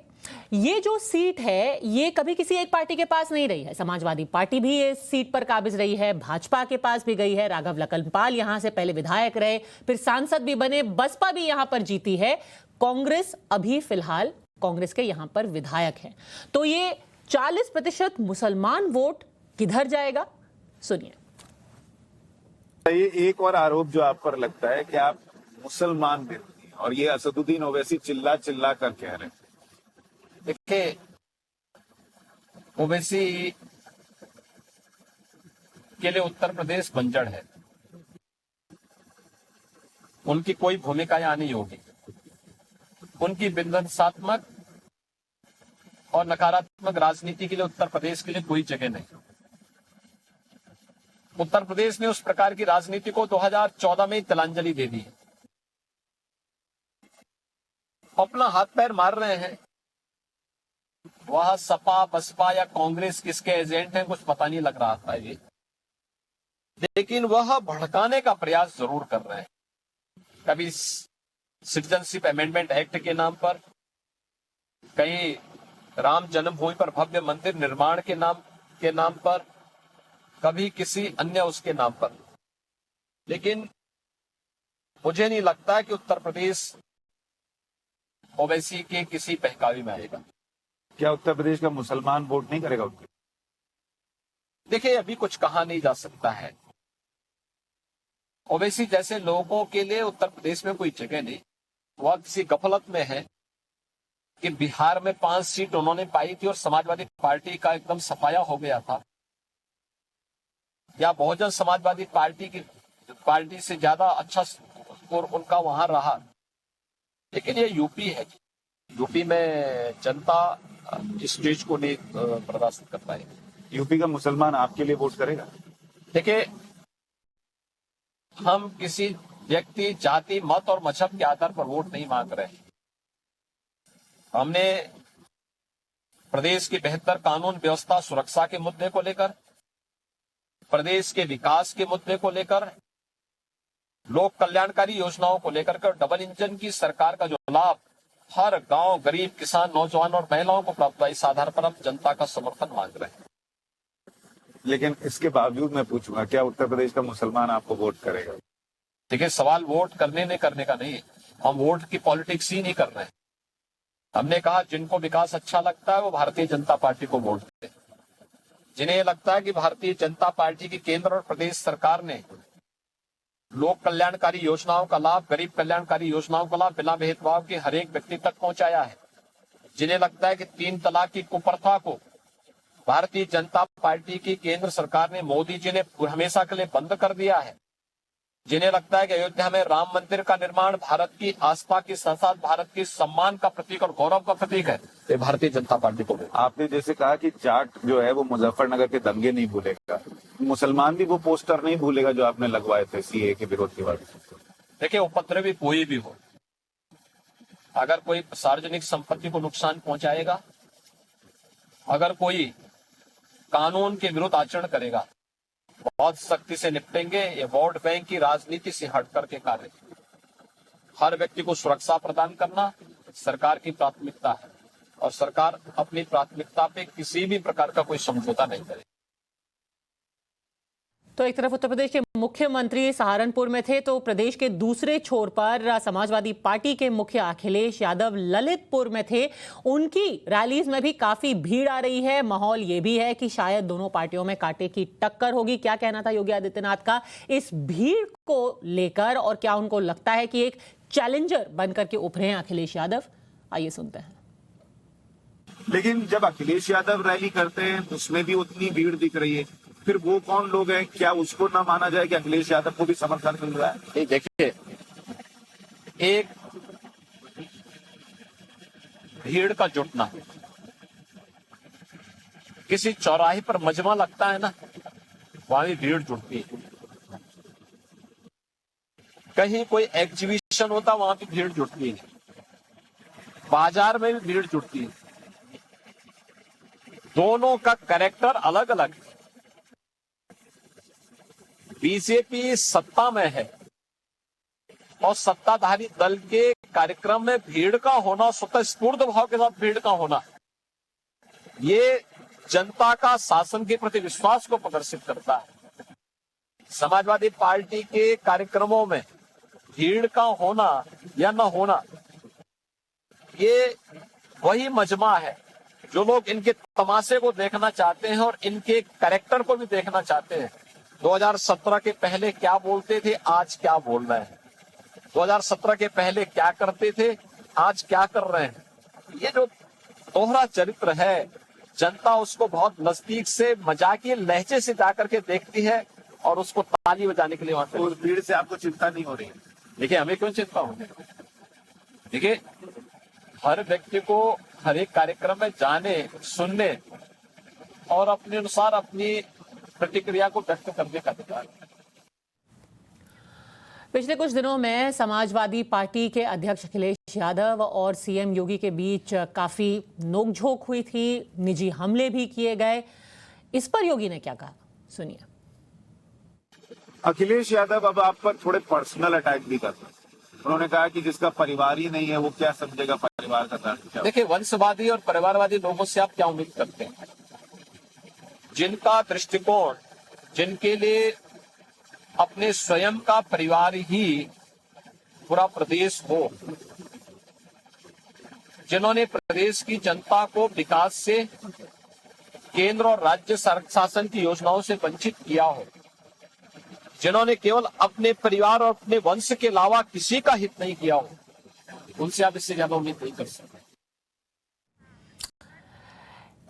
ये जो सीट है ये कभी किसी एक पार्टी के पास नहीं रही है। समाजवादी पार्टी भी इस सीट पर काबिज रही है, भाजपा के पास भी गई है, राघव लखनपाल यहां से पहले विधायक रहे, फिर सांसद भी बने, बसपा भी यहां पर जीती है, कांग्रेस अभी फिलहाल कांग्रेस के यहां पर विधायक हैं। तो ये 40% मुसलमान वोट किधर जाएगा, सुनिए। ये एक और आरोप जो आप पर लगता है कि आप मुसलमान विरोधी हैं, और ये असदुद्दीन ओवैसी चिल्ला चिल्ला कर कह रहे हैं। देखिए, ओवैसी के लिए उत्तर प्रदेश बंजर है, उनकी कोई भूमिका यहां नहीं होगी। उनकी विध्वंसात्मक और नकारात्मक राजनीति के लिए उत्तर प्रदेश के लिए कोई जगह नहीं। उत्तर प्रदेश ने उस प्रकार की राजनीति को 2014 में तिलांजलि दे दी है। अपना हाथ पैर मार रहे हैं, वह सपा बसपा या कांग्रेस किसके एजेंट हैं कुछ पता नहीं लग रहा था ये, लेकिन वह भड़काने का प्रयास जरूर कर रहे हैं। कभी सिटीजनशिप अमेंडमेंट एक्ट के नाम पर, कहीं राम जन्मभूमि पर भव्य मंदिर निर्माण के नाम पर, कभी किसी अन्य उसके नाम पर। लेकिन मुझे नहीं लगता कि उत्तर प्रदेश ओवैसी के किसी बहकावे में आएगा। क्या उत्तर प्रदेश का मुसलमान वोट नहीं करेगा? देखिए, अभी कुछ कहा नहीं जा सकता है। ओवैसी जैसे लोगों के लिए उत्तर प्रदेश में कोई जगह नहीं। वह किसी गफलत में है कि बिहार में 5 सीट उन्होंने पाई थी और समाजवादी पार्टी का एकदम सफाया हो गया था, या बहुजन समाजवादी पार्टी से ज्यादा अच्छा स्कोर उनका वहां रहा। लेकिन ये यूपी है, यूपी में जनता इस चीज को नहीं बर्दाश्त कर पाएगी। यूपी का मुसलमान आपके लिए वोट करेगा? देखिए, हम किसी व्यक्ति, जाति, मत और मजहब के आधार पर वोट नहीं मांग रहे। हमने प्रदेश की बेहतर कानून व्यवस्था सुरक्षा के मुद्दे को लेकर, प्रदेश के विकास के मुद्दे को लेकर, लोक कल्याणकारी योजनाओं को लेकर कर डबल इंजन की सरकार का जो लाभ हर गांव, गरीब, किसान, नौजवान और महिलाओं को प्राप्त हुआ, इस आधार पर हम जनता का समर्थन मांग रहे हैं। लेकिन इसके बावजूद मैं पूछूंगा, क्या उत्तर प्रदेश का मुसलमान आपको वोट करेगा? देखिए, सवाल वोट करने नहीं करने का नहीं है, हम वोट की पॉलिटिक्स ही नहीं कर रहे हैं। हमने कहा जिनको विकास अच्छा लगता है वो भारतीय जनता पार्टी को वोट दें। जिन्हें लगता है कि भारतीय जनता पार्टी की केंद्र और प्रदेश सरकार ने लोक कल्याणकारी योजनाओं का लाभ, गरीब कल्याणकारी योजनाओं का लाभ बिना भेदभाव के हर एक व्यक्ति तक पहुंचाया है, जिन्हें लगता है कि 3 तलाक की कुप्रथा को भारतीय जनता पार्टी की केंद्र सरकार ने, मोदी जी ने हमेशा के लिए बंद कर दिया है, जिन्हें लगता है कि अयोध्या में राम मंदिर का निर्माण भारत की आस्था की साथ भारत की सम्मान का प्रतीक और गौरव का प्रतीक है, ये भारतीय जनता पार्टी को। आपने जैसे कहा कि जाट जो है वो मुजफ्फरनगर के दंगे नहीं भूलेगा, मुसलमान भी वो पोस्टर नहीं भूलेगा जो आपने लगवाए थे सीए के विरोध के बाद। देखिए, उपद्रवी कोई भी हो, अगर कोई सार्वजनिक संपत्ति को नुकसान पहुंचाएगा, अगर कोई कानून के विरुद्ध आचरण करेगा, बहुत सख्ती से निपटेंगे। ये वोट बैंक की राजनीति से हट करके कार्य। हर व्यक्ति को सुरक्षा प्रदान करना सरकार की प्राथमिकता है और सरकार अपनी प्राथमिकता पे किसी भी प्रकार का कोई समझौता नहीं करेगी। तो एक तरफ उत्तर प्रदेश के मुख्यमंत्री सहारनपुर में थे, तो प्रदेश के दूसरे छोर पर समाजवादी पार्टी के मुखिया अखिलेश यादव ललितपुर में थे। उनकी रैलीज में भी काफी भीड़ आ रही है। माहौल ये भी है कि शायद दोनों पार्टियों में कांटे की टक्कर होगी। क्या कहना था योगी आदित्यनाथ का इस भीड़ को लेकर, और क्या उनको लगता है कि एक चैलेंजर बनकर के उभरे हैं अखिलेश यादव? आइए सुनते हैं। लेकिन जब अखिलेश यादव रैली करते हैं उसमें भी उतनी भीड़ दिख रही है, फिर वो कौन लोग हैं? क्या उसको ना माना जाए कि अखिलेश यादव को भी समर्थन मिल रहा है? देखिए, एक भीड़ का जुटना, किसी चौराहे पर मजमा लगता है ना, वहां भी भीड़ जुटती है। कहीं कोई एग्जीबिशन होता वहां भी भीड़ जुटती है, बाजार में भी भीड़ जुटती है। दोनों का कैरेक्टर अलग अलग है। बीजेपी सत्ता में है और सत्ताधारी दल के कार्यक्रम में भीड़ का होना, स्वतःस्फूर्त भाव के साथ भीड़ का होना, ये जनता का शासन के प्रति विश्वास को प्रदर्शित करता है। समाजवादी पार्टी के कार्यक्रमों में भीड़ का होना या न होना, ये वही मजमा है जो लोग इनके तमाशे को देखना चाहते हैं और इनके कैरेक्टर को भी देखना चाहते हैं। 2017 के पहले क्या बोलते थे, आज क्या बोल रहे हैं। 2017 के पहले क्या करते थे, आज क्या कर रहे हैं। ये जो दोहरा चरित्र है, जनता उसको बहुत नजदीक से मजाकिया लहजे से जाकर के देखती है और उसको ताली बजाने के लिए वहां पर। उस भीड़ से आपको चिंता नहीं हो रही? देखिए, हमें क्यों चिंता होगी। देखिए, हर व्यक्ति को हर एक कार्यक्रम में जाने, सुनने और अपने अनुसार अपनी प्रतिक्रिया को व्यक्त करने का अधिकार है। पिछले कुछ दिनों में समाजवादी पार्टी के अध्यक्ष अखिलेश यादव और सीएम योगी के बीच काफी नोकझोंक हुई थी, निजी हमले भी किए गए। इस पर योगी ने क्या कहा, सुनिए। अखिलेश यादव अब आप पर थोड़े पर्सनल अटैक भी करते हैं। उन्होंने कहा कि जिसका परिवार ही नहीं है वो क्या समझेगा परिवार का दर्द। देखिए, वंशवादी और परिवारवादी लोगों से आप क्या उम्मीद करते हैं? जिनका दृष्टिकोण, जिनके लिए अपने स्वयं का परिवार ही पूरा प्रदेश हो, जिन्होंने प्रदेश की जनता को विकास से, केंद्र और राज्य शासन की योजनाओं से वंचित किया हो, जिन्होंने केवल अपने परिवार और अपने वंश के अलावा किसी का हित नहीं किया हो, उनसे आप इससे ज्यादा उम्मीद नहीं कर सकते।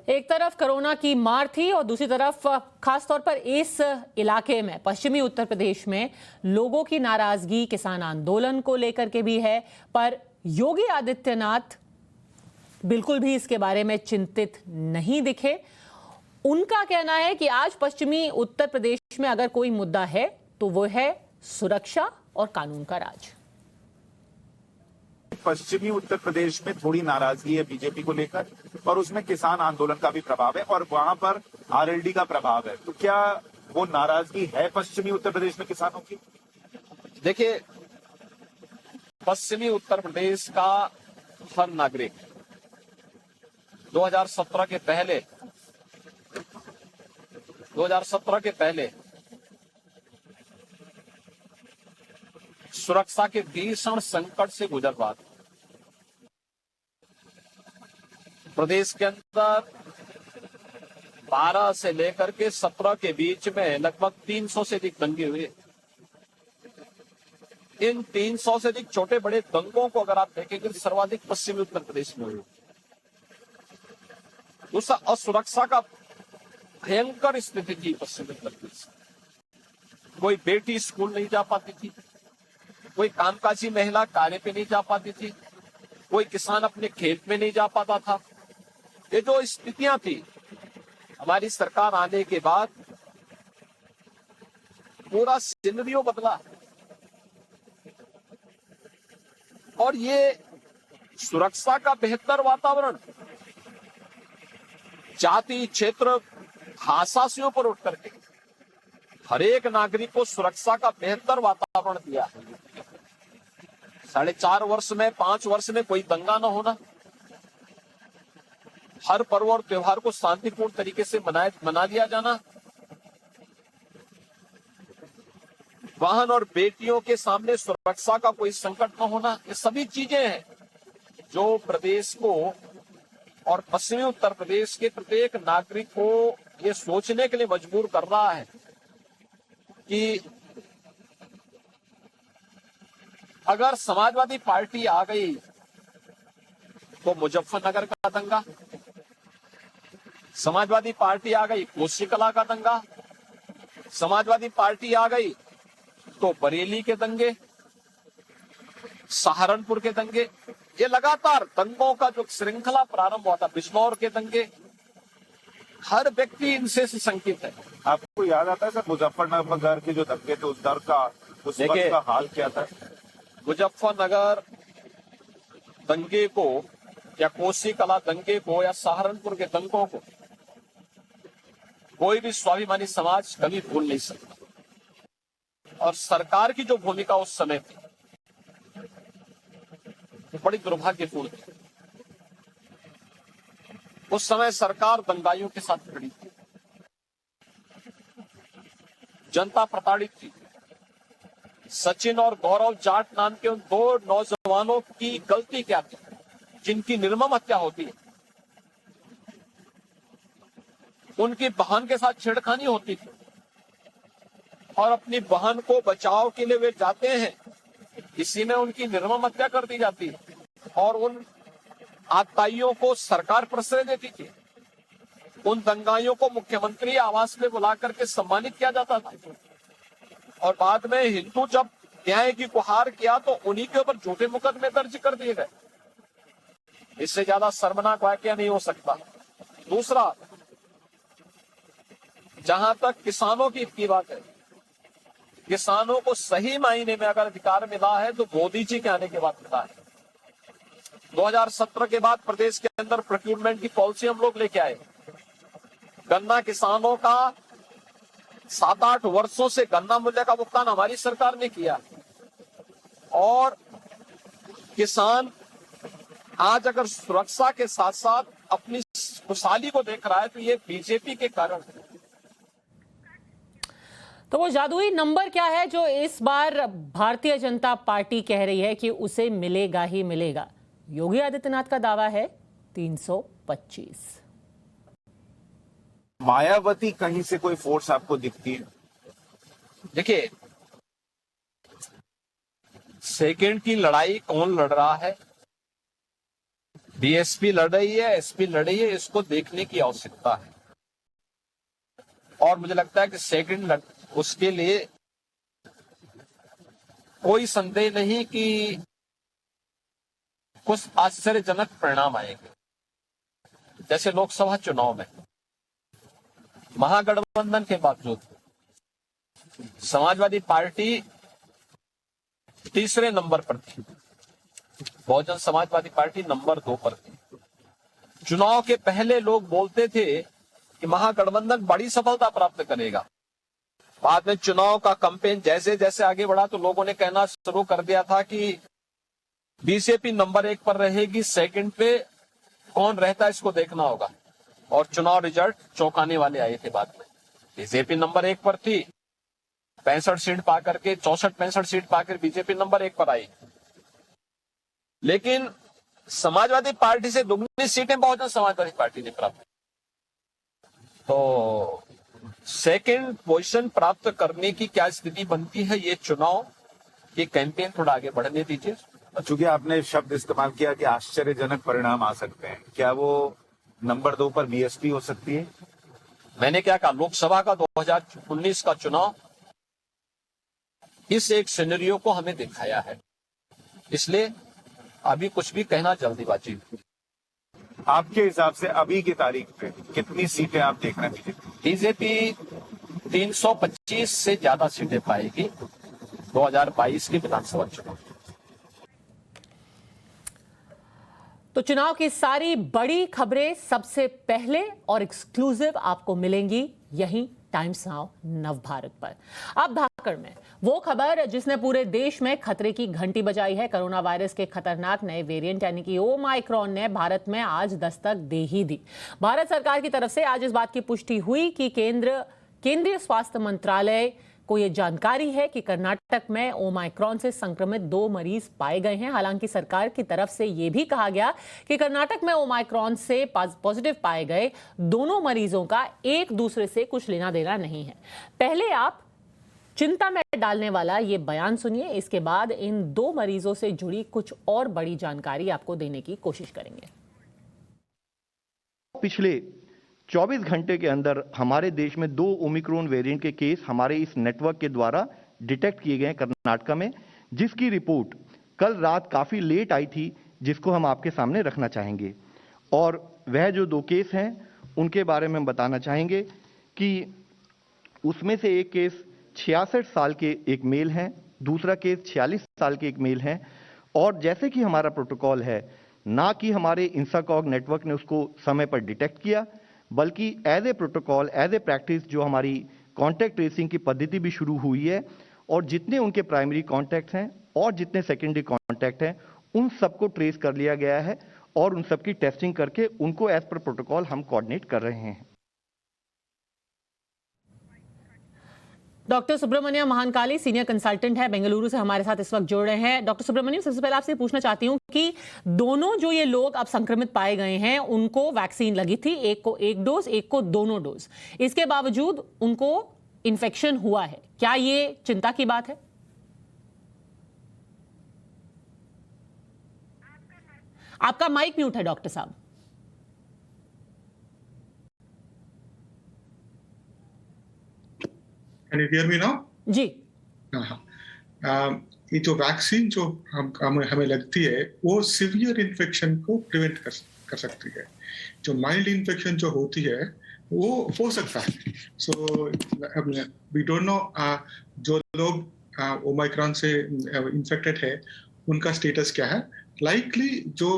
एक तरफ कोरोना की मार थी और दूसरी तरफ खासतौर पर इस इलाके में, पश्चिमी उत्तर प्रदेश में, लोगों की नाराजगी किसान आंदोलन को लेकर के भी है। पर योगी आदित्यनाथ बिल्कुल भी इसके बारे में चिंतित नहीं दिखे। उनका कहना है कि आज पश्चिमी उत्तर प्रदेश में अगर कोई मुद्दा है तो वो है सुरक्षा और कानून का राज। पश्चिमी उत्तर प्रदेश में थोड़ी नाराजगी है बीजेपी को लेकर और उसमें किसान आंदोलन का भी प्रभाव है और वहां पर आरएलडी का प्रभाव है। तो क्या वो नाराजगी है पश्चिमी उत्तर प्रदेश में किसानों की? देखिए, पश्चिमी उत्तर प्रदेश का हर नागरिक 2017 के पहले सुरक्षा के भीषण संकट से गुजर रहा था। प्रदेश के अंदर 12 से लेकर के 17 के बीच में लगभग 300 से अधिक दंगे हुए। इन 300 से अधिक छोटे बड़े दंगों को अगर आप देखेंगे तो सर्वाधिक पश्चिमी उत्तर प्रदेश में हुए। दूसरा, असुरक्षा का भयंकर स्थिति थी पश्चिमी उत्तर प्रदेश। कोई बेटी स्कूल नहीं जा पाती थी, कोई कामकाजी महिला कार्य पे नहीं जा पाती थी, कोई किसान अपने खेत में नहीं जा पाता था। ये जो स्थितियां थी, हमारी सरकार आने के बाद पूरा सिनेरियो बदला और ये सुरक्षा का बेहतर वातावरण, जाति, क्षेत्र, भाषा से ऊपर उठ करके हर एक नागरिक को सुरक्षा का बेहतर वातावरण दिया। 4.5 वर्ष में 5 वर्ष में कोई दंगा न होना, हर पर्व और त्योहार को शांतिपूर्ण तरीके से मना दिया जाना, वाहन और बेटियों के सामने सुरक्षा का कोई संकट न होना, ये सभी चीजें हैं जो प्रदेश को और पश्चिमी उत्तर प्रदेश के प्रत्येक नागरिक को ये सोचने के लिए मजबूर कर रहा है कि अगर समाजवादी पार्टी आ गई तो मुजफ्फरनगर का दंगा, समाजवादी पार्टी आ गई कोसी कला का दंगा, समाजवादी पार्टी आ गई तो बरेली के दंगे, सहारनपुर के दंगे, ये लगातार दंगों का जो श्रृंखला प्रारंभ हुआ था, बिजनौर के दंगे, हर व्यक्ति इनसे शंकित है। आपको याद आता है सर मुजफ्फरनगर के जो दंगे थे उस दर का उस वक्त का हाल क्या था? मुजफ्फरनगर दंगे को या कोसी कला दंगे को या सहारनपुर के दंगों को कोई भी स्वाभिमानी समाज कभी भूल नहीं सकता। और सरकार की जो भूमिका उस समय थी वो बड़ी दुर्भाग्यपूर्ण थी। उस समय सरकार दंगाइयों के साथ खड़ी थी, जनता प्रताड़ित थी। सचिन और गौरव जाट नाम के उन 2 नौजवानों की गलती क्या थी जिनकी निर्मम हत्या होती है? उनकी बहन के साथ छेड़खानी होती थी और अपनी बहन को बचाव के लिए वे जाते हैं, इसी में उनकी निर्मम हत्या कर दी जाती है और उन आतताइयों को सरकार प्रश्रय देती थी। उन दंगाइयों को मुख्यमंत्री आवास में बुला करके सम्मानित किया जाता था और बाद में हिंदू जब न्याय की गुहार किया तो उन्हीं के ऊपर झूठे मुकदमे दर्ज कर दिए गए। इससे ज्यादा शर्मनाक वाकया नहीं हो सकता। दूसरा, जहां तक किसानों की बात है, किसानों को सही मायने में अगर अधिकार मिला है तो मोदी जी के आने के बाद मिला है। 2017 के बाद प्रदेश के अंदर प्रोक्यूरमेंट की पॉलिसी हम लोग लेके आए। गन्ना किसानों का 7-8 वर्षों से गन्ना मूल्य का भुगतान हमारी सरकार ने किया और किसान आज अगर सुरक्षा के साथ साथ अपनी खुशहाली को देख रहा है तो ये बीजेपी के कारण है। तो वो जादुई नंबर क्या है जो इस बार भारतीय जनता पार्टी कह रही है कि उसे मिलेगा ही मिलेगा? योगी आदित्यनाथ का दावा है 325। मायावती कहीं से कोई फोर्स आपको दिखती है? देखिए, सेकंड की लड़ाई कौन लड़ रहा है? बीएसपी लड़ रही है, एसपी लड़ रही है, इसको देखने की आवश्यकता है और मुझे लगता है कि सेकंड उसके लिए कोई संदेह नहीं कि कुछ आश्चर्यजनक परिणाम आएंगे। जैसे लोकसभा चुनाव में महागठबंधन के बावजूद समाजवादी पार्टी तीसरे नंबर पर थी, बहुजन समाजवादी पार्टी नंबर 2 पर थी। चुनाव के पहले लोग बोलते थे कि महागठबंधन बड़ी सफलता प्राप्त करेगा। बाद में चुनाव का कैंपेन जैसे जैसे आगे बढ़ा तो लोगों ने कहना शुरू कर दिया था कि बीजेपी नंबर 1 पर रहेगी, सेकंड पे कौन रहता है इसको देखना होगा। और चुनाव रिजल्ट चौंकाने वाले आए थे। बाद में बीजेपी नंबर 1 पर थी, 65 सीट पाकर के 64-65 सीट पाकर बीजेपी नंबर 1 पर आई, लेकिन समाजवादी पार्टी से दुगनी सीटें बहुजन समाजवादी पार्टी ने प्राप्त। तो सेकंड पोजीशन प्राप्त करने की क्या स्थिति बनती है, ये चुनाव, ये कैंपेन थोड़ा आगे बढ़ने दीजिए। चूंकि आपने शब्द इस्तेमाल किया कि आश्चर्यजनक परिणाम आ सकते हैं, क्या वो नंबर 2 पर बीएसपी हो सकती है? मैंने क्या कहा, लोकसभा का 2019 का चुनाव इस एक सिनेरियो को हमें दिखाया है, इसलिए अभी कुछ भी कहना जल्दीबाजी। आपके हिसाब से अभी की तारीख पे कितनी सीटें आप देख रहे हैं? बीजेपी 325 से ज्यादा सीटें पाएगी 2022 के विधानसभा चुनाव। तो चुनाव की सारी बड़ी खबरें सबसे पहले और एक्सक्लूसिव आपको मिलेंगी यहीं टाइम्स नाउ नवभारत पर। अब धाकड़ में वो खबर जिसने पूरे देश में खतरे की घंटी बजाई है। कोरोना वायरस के खतरनाक नए वेरिएंट यानी कि ओमाइक्रॉन ने भारत में आज दस्तक दे ही दी। भारत सरकार की तरफ से आज इस बात की पुष्टि हुई कि केंद्रीय स्वास्थ्य मंत्रालय को ये जानकारी है कि कर्नाटक में ओमाइक्रॉन से संक्रमित 2 मरीज पाए गए हैं। हालांकि सरकार की तरफ से ये भी कहा गया कि कर्नाटक में ओमाइक्रॉन से पॉजिटिव पाए गए दोनों मरीजों का एक दूसरे से कुछ लेना देना नहीं है। पहले आप चिंता में डालने वाला ये बयान सुनिए, इसके बाद इन 2 मरीजों से जुड़ी कुछ और बड़ी जानकारी आपको देने की कोशिश करेंगे। पिछले 24 घंटे के अंदर हमारे देश में 2 ओमिक्रॉन वेरिएंट के केस हमारे इस नेटवर्क के द्वारा डिटेक्ट किए गए कर्नाटक में, जिसकी रिपोर्ट कल रात काफ़ी लेट आई थी, जिसको हम आपके सामने रखना चाहेंगे। और वह जो 2 केस हैं उनके बारे में हम बताना चाहेंगे कि उसमें से एक केस 66 साल के एक मेल हैं, दूसरा केस 46 साल के एक मेल हैं। और जैसे कि हमारा प्रोटोकॉल है, ना कि हमारे इंसाकॉग नेटवर्क ने उसको समय पर डिटेक्ट किया, बल्कि as a protocol, as a practice जो हमारी कॉन्टैक्ट ट्रेसिंग की पद्धति भी शुरू हुई है, और जितने उनके प्राइमरी कॉन्टैक्ट्स हैं और जितने सेकेंडरी कॉन्टैक्ट हैं उन सबको ट्रेस कर लिया गया है और उन सबकी टेस्टिंग करके उनको एज पर प्रोटोकॉल हम कोऑर्डिनेट कर रहे हैं। डॉक्टर सुब्रमण्यम महानकाली सीनियर कंसल्टेंट है, बेंगलुरु से हमारे साथ इस वक्त जुड़ रहे हैं। डॉक्टर सुब्रमण्यम, सबसे पहले आपसे पूछना चाहती हूं कि दोनों जो ये लोग अब संक्रमित पाए गए हैं उनको वैक्सीन लगी थी, एक को 1 डोज, एक को दोनों डोज, इसके बावजूद उनको इन्फेक्शन हुआ है, क्या ये चिंता की बात है? आपका माइक म्यूट है डॉक्टर साहब। Can you hear me now? जी। ये जो वैक्सीन जो हमें लगती है वो सिवियर इन्फेक्शन को प्रिवेंट कर सकती है। जो माइल्ड इन्फेक्शन जो होती है वो हो सकता है। सो वी डोंट नो जो लोग ओमाइक्रॉन से इन्फेक्टेड है उनका स्टेटस क्या है। लाइकली जो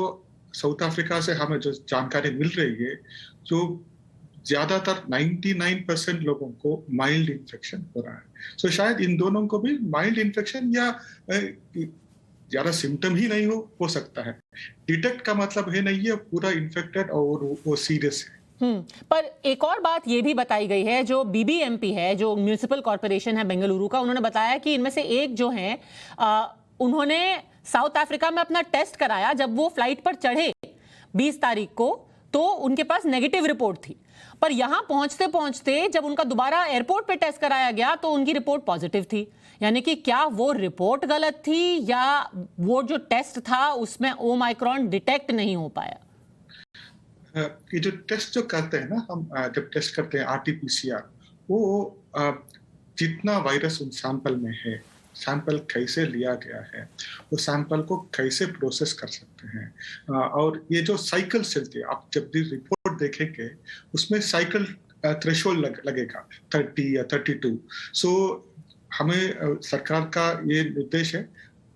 साउथ अफ्रीका से हमें जो जानकारी मिल रही है, जो ज्यादातर 99% लोगों को माइल्ड इन्फेक्शन हो रहा है। सो शायद इन दोनों को भी माइल्ड इन्फेक्शन या ज्यादा सिम्टम ही नहीं हो सकता है। डिटेक्ट का मतलब है नहीं है पूरा इन्फेक्टेड और वो सीरियस है। पर एक और बात ये भी बताई गई है, जो BBMP है, जो म्युनिसिपल कॉर्पोरेशन है बेंगलुरु का, उन्होंने बताया कि इनमें से एक जो है उन्होंने साउथ अफ्रीका में अपना टेस्ट कराया। जब वो फ्लाइट पर चढ़े 20 तारीख को तो उनके पास नेगेटिव रिपोर्ट थी, पर यहां पहुंचते पहुंचते जब उनका दोबारा एयरपोर्ट पे टेस्ट कराया गया तो उनकी रिपोर्ट पॉजिटिव थी। यानी कि क्या वो रिपोर्ट गलत थी या वो जो टेस्ट था उसमें ओमाइक्रॉन डिटेक्ट नहीं हो पाया? ये जो टेस्ट जो करते हैं ना हम, जब टेस्ट करते हैं RT-PCR, वो जितना वायरस उन सैंपल में है, सैंपल कैसे लिया गया है, वो सैंपल को कैसे प्रोसेस कर सकते हैं। और ये जो साइकिल चलती है, आप जब भी रिपोर्ट देखेंगे उसमें साइकिल थ्रेशोल्ड लगेगा 30 या 32। सो हमें सरकार का ये निर्देश है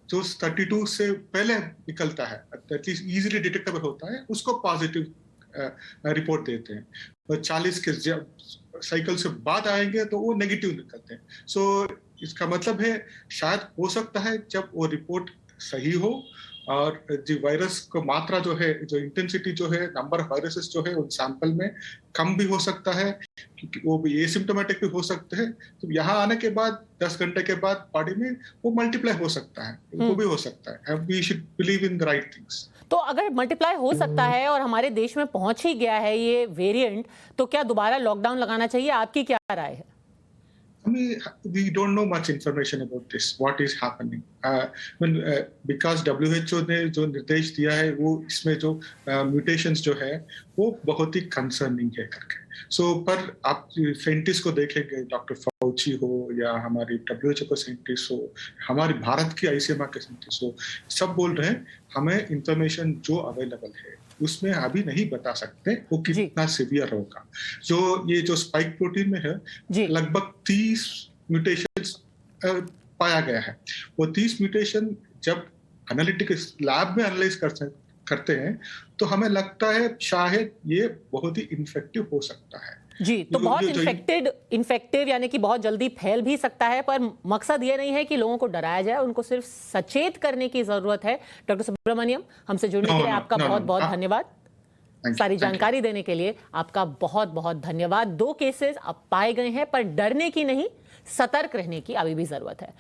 जो 32 से पहले निकलता है, एटलीस्ट इजीली डिटेक्टेबल होता है, उसको पॉजिटिव रिपोर्ट देते हैं। और 40 के साइकिल से बाद आएंगे तो वो नेगेटिव निकलते हैं। सो इसका मतलब है शायद हो सकता है जब वो रिपोर्ट सही हो और जो वायरस को मात्रा जो है, जो इंटेंसिटी जो है, नंबर ऑफ वायरसेस जो है उन सैंपल में कम भी हो सकता है, क्योंकि वो भी एसिम्प्टोमेटिक भी हो सकते हैं। तो यहाँ आने के बाद 10 घंटे के बाद बॉडी में वो मल्टीप्लाई हो सकता है, वो भी हो सकता है। We should believe in the right things. तो अगर मल्टीप्लाई हो सकता है और हमारे देश में पहुंच ही गया है ये वेरिएंट, तो क्या दोबारा लॉकडाउन लगाना चाहिए? आपकी क्या राय है? I mean, we don't know much information about this, what is happening. Because WHO ने जो निर्देश दिया है वो इसमें जो म्यूटेशंस जो है वो बहुत ही कंसर्निंग है करके। पर आप साइंटिस्ट को देखेंगे, डॉक्टर फाउची हो या हमारी WHO के साइंटिस्ट हो, हमारी भारत की ICMR के साइंटिस्ट हो, सब बोल रहे हैं हमें इंफॉर्मेशन जो अवेलेबल है उसमें अभी नहीं बता सकते वो कितना सीवियर होगा। जो ये जो स्पाइक प्रोटीन में है लगभग 30 म्यूटेशंस पाया गया है। वो 30 म्यूटेशन जब एनालिटिक्स लैब में एनालाइज करते हैं तो हमें लगता है शायद ये बहुत ही इन्फेक्टिव हो सकता है। जी, तो बहुत इन्फेक्टिव यानी कि बहुत जल्दी फैल भी सकता है, पर मकसद ये नहीं है कि लोगों को डराया जाए, उनको सिर्फ सचेत करने की जरूरत है। डॉक्टर सुब्रमण्यम, हमसे जुड़ने के लिए आपका बहुत बहुत धन्यवाद। सारी जानकारी देने के लिए आपका बहुत बहुत धन्यवाद। 2 केसेस अब पाए गए हैं, पर डरने की नहीं, सतर्क रहने की अभी भी जरूरत है।